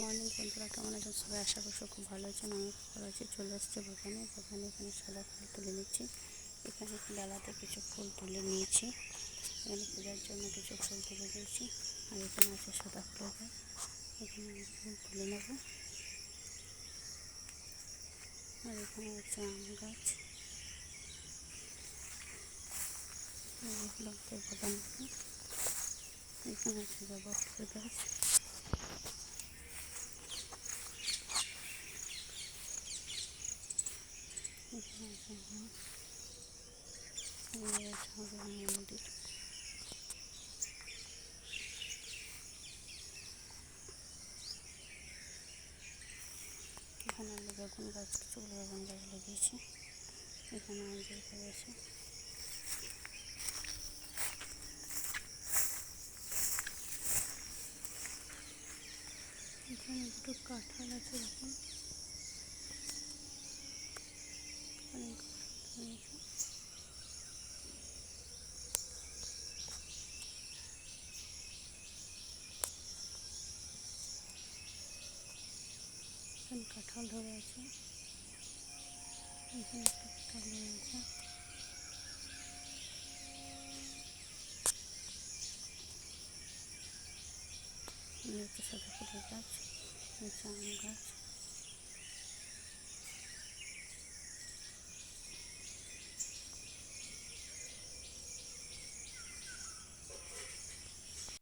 Morning বন্ধুরা, কেমন আছেন সবাই? আশা করছি খুব ভালো আছেন। আমি খুব ভালো আছি। চলে আসছে বাগানে এখানে সাদা ফুল তুলে নিচ্ছি। এখানে ডালাতে কিছু ফুল তুলে নিয়েছি। এখানে পূজার জন্য কিছু ফুল তুলে নিয়েছি। আর এখানে আছে সাদা ফুলের গাছ। এখানে ফুল তুলে নেব। আর এখানে আছে আম গাছ। এগুলো বাগান। এখানে আছে জবা ফুলের গাছ। এখানে আছে মন্দির। এখানে আমি বেগুন গাছ, কিছুগুলো বেগুন গাছ লাগিয়েছি। এখানে আঞ্জির গাছ আছে। এখানে দুটো কাঁঠাল আছে। দেখুন অনেক এখানে কাঁঠাল ধরে আছে। এখানে একটা কাঁঠাল ধরে আছে। একটা সাদা ফুলের গাছ, আম গাছ।